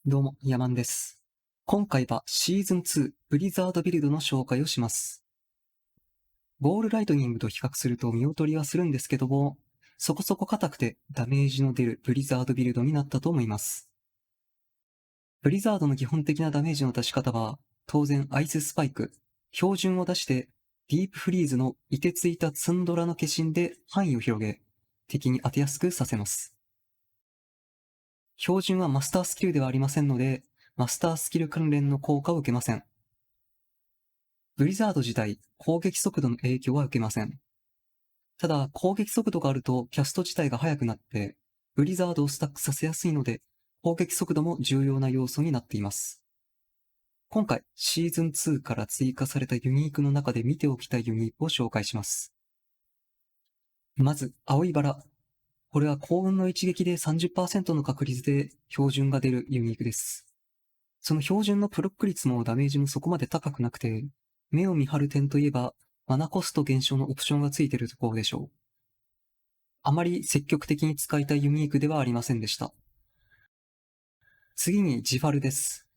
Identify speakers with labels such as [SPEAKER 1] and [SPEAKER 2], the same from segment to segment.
[SPEAKER 1] どうも、ヤマンです。今回はシーズン2ブリザードビルドの紹介をします。ボールライトニングと比較すると見劣りはするんですけども、そこそこ硬くてダメージの出るブリザードビルドになったと思います。ブリザードの基本的なダメージの出し方は、当然アイススパイク、標準を出してディープフリーズの凍てついたツンドラの化身で範囲を広げ、敵に当てやすくさせます。標準はマスタースキルではありませんので、マスタースキル関連の効果を受けません。ブリザード自体、攻撃速度の影響は受けません。ただ、攻撃速度があるとキャスト自体が速くなって、ブリザードをスタックさせやすいので、攻撃速度も重要な要素になっています。今回、シーズン2から追加されたユニークの中で見ておきたいユニークを紹介します。まず、青いバラ。これは幸運の一撃で 30% の確率で標準が出るユニークです。その標準のプロック率もダメージもそこまで高くなくて、目を見張る点といえば、マナコスト減少のオプションがついているところでしょう。あまり積極的に使いたいユニークではありませんでした。次にジファルです。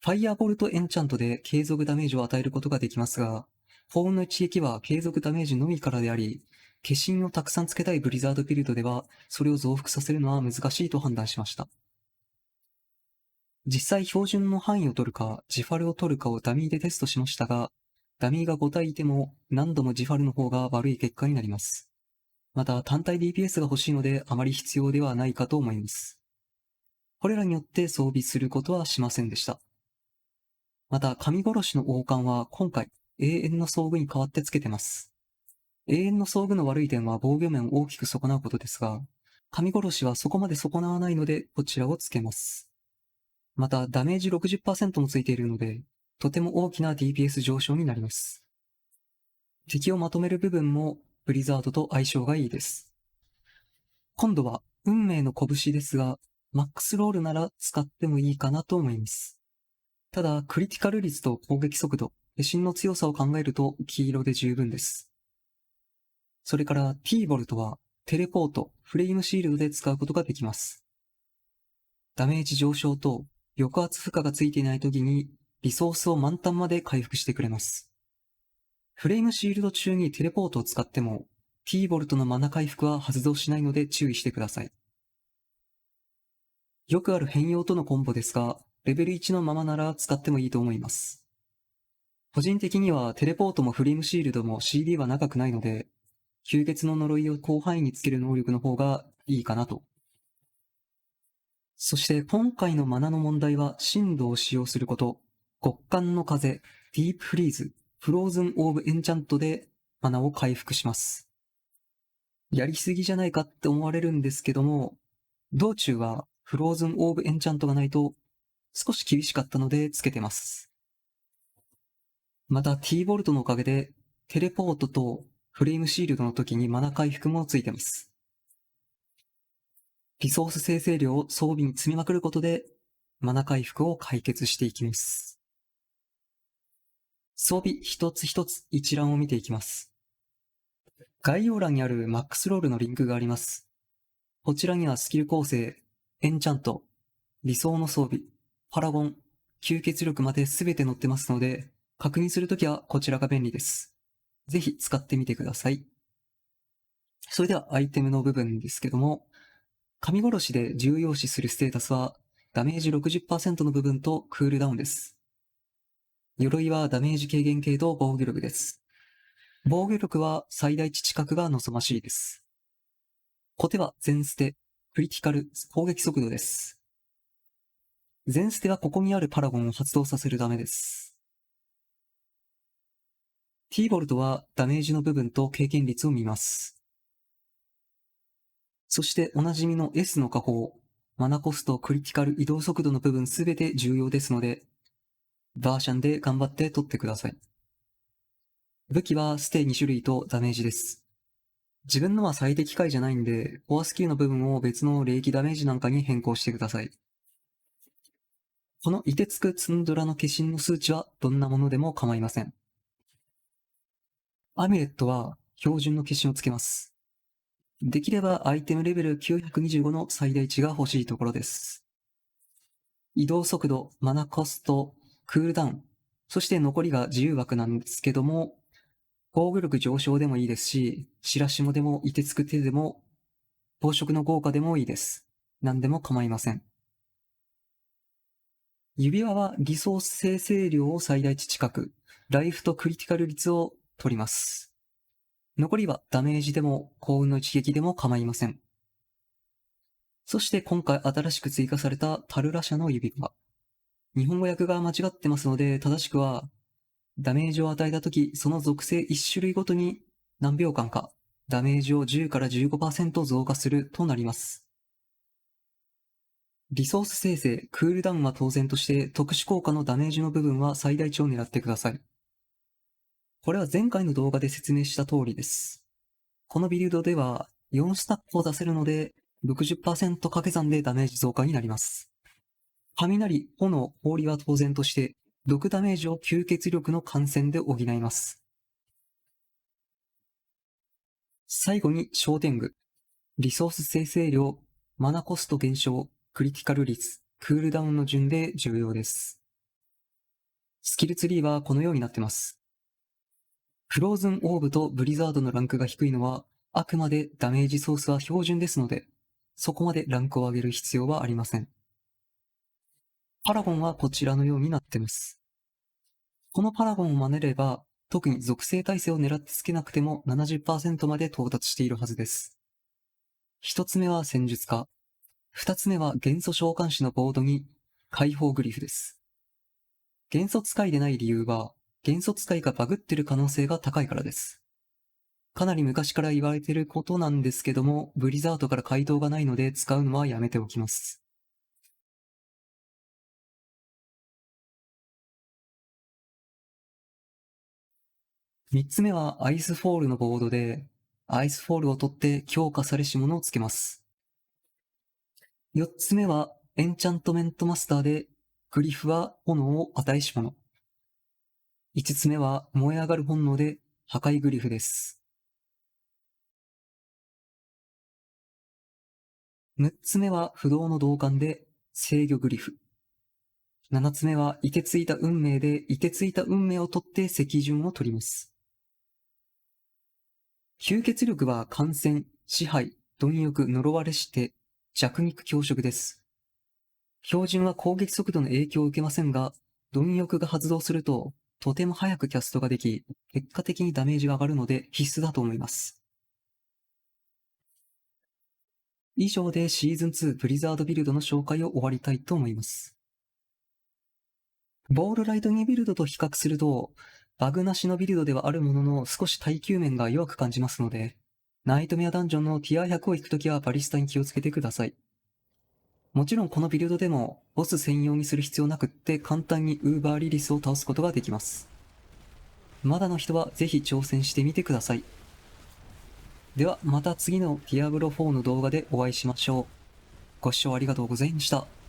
[SPEAKER 1] ファイアボルトエンチャントで継続ダメージを与えることができますが、幸運の一撃は継続ダメージのみからであり、化身をたくさんつけたいブリザードビルドでは、それを増幅させるのは難しいと判断しました。実際標準の範囲を取るか、ジファルを取るかをダミーでテストしましたが、ダミーが5体いても何度もジファルの方が悪い結果になります。また単体 DPS が欲しいのであまり必要ではないかと思います。これらによって装備することはしませんでした。また神殺しの王冠は今回永遠の装具に代わってつけてます。永遠の装具の悪い点は防御面を大きく損なうことですが、神殺しはそこまで損なわないのでこちらをつけます。また、ダメージ 60% もついているので、とても大きな DPS 上昇になります。敵をまとめる部分も、ブリザードと相性がいいです。今度は、運命の拳ですが、マックスロールなら使ってもいいかなと思います。ただ、クリティカル率と攻撃速度、化身の強さを考えると黄色で十分です。それから、T ボルトは、テレポート、フレイムシールドで使うことができます。ダメージ上昇と抑圧負荷がついていない時にリソースを満タンまで回復してくれます。フレームシールド中にテレポートを使っても T ボルトのマナ回復は発動しないので注意してください。よくある変容とのコンボですが、レベル1のままなら使ってもいいと思います。個人的にはテレポートもフレームシールドも CD は長くないので、吸血の呪いを広範囲につける能力の方がいいかなと。そして今回のマナの問題は震度を使用すること、極寒の風、ディープフリーズ、フローズンオーブエンチャントでマナを回復します。やりすぎじゃないかって思われるんですけども、道中はフローズンオーブエンチャントがないと少し厳しかったのでつけてます。また T ボルトのおかげでテレポートとフレームシールドの時にマナ回復もついてます。リソース生成量を装備に積みまくることでマナ回復を解決していきます。装備一つ一つ一覧を見ていきます。概要欄にあるマックスロールのリンクがあります。こちらにはスキル構成、エンチャント、理想の装備、パラゴン、吸血力まで全て載ってますので、確認するときはこちらが便利です。ぜひ使ってみてください。それではアイテムの部分ですけども、神殺しで重要視するステータスは、ダメージ 60% の部分とクールダウンです。鎧はダメージ軽減系と防御力です。防御力は最大値近くが望ましいです。コテは全捨て、クリティカル、攻撃速度です。全捨てはここにあるパラゴンを発動させるためです。T ボルトはダメージの部分と経験率を見ます。そしておなじみの S の加法、マナコスト、クリティカル、移動速度の部分すべて重要ですので、バーシャンで頑張って取ってください。武器はステ2種類とダメージです。自分のは最適解じゃないんで、コアスキルの部分を別の霊気ダメージなんかに変更してください。この凍てつくツンドラの化身の数値はどんなものでも構いません。アミュレットは標準の化身をつけます。できればアイテムレベル925の最大値が欲しいところです。移動速度、マナコスト、クールダウン、そして残りが自由枠なんですけども、防御力上昇でもいいですし、白霜でも、凍てつく手でも、宝飾の豪華でもいいです。何でも構いません。指輪はリソース生成量を最大値近く、ライフとクリティカル率を取ります。残りはダメージでも幸運の一撃でも構いません。そして今回新しく追加されたタルラ社の指輪。日本語訳が間違ってますので、正しくは、ダメージを与えたとき、その属性1種類ごとに何秒間か、ダメージを10から 15% 増加するとなります。リソース生成、クールダウンは当然として特殊効果のダメージの部分は最大値を狙ってください。これは前回の動画で説明した通りです。このビルドでは4スタックを出せるので 60% 掛け算でダメージ増加になります。雷、炎、氷は当然として毒ダメージを吸血力の感染で補います。最後に焦点具。リソース生成量、マナコスト減少、クリティカル率、クールダウンの順で重要です。スキルツリーはこのようになってます。フローズンオーブとブリザードのランクが低いのは、あくまでダメージソースは標準ですので、そこまでランクを上げる必要はありません。パラゴンはこちらのようになってます。このパラゴンを真似れば、特に属性耐性を狙ってつけなくても 70% まで到達しているはずです。一つ目は戦術家。二つ目は元素召喚師のボードに解放グリフです。元素使いでない理由は、元素使いがバグってる可能性が高いからです。かなり昔から言われてることなんですけども、ブリザードから回答がないので使うのはやめておきます。三つ目はアイスフォールのボードで、アイスフォールを取って強化されし者をつけます。四つ目はエンチャントメントマスターで、グリフは炎を与えし者。五つ目は燃え上がる本能で破壊グリフです。六つ目は不動の同感で制御グリフ。七つ目は凍てついた運命で凍てついた運命を取って赤順を取ります。吸血力は感染、支配、貪欲、呪われして弱肉強食です。標準は攻撃速度の影響を受けませんが、貪欲が発動するととても早くキャストができ、結果的にダメージが上がるので必須だと思います。以上でシーズン2ブリザードビルドの紹介を終わりたいと思います。ボールライトニービルドと比較すると、バグなしのビルドではあるものの少し耐久面が弱く感じますので、ナイトメアダンジョンのティア100を行くときはバリスタに気をつけてください。もちろんこのビルドでもボス専用にする必要なくって簡単にウーバーリリスを倒すことができます。まだの人はぜひ挑戦してみてください。ではまた次のディアブロ4の動画でお会いしましょう。ご視聴ありがとうございました。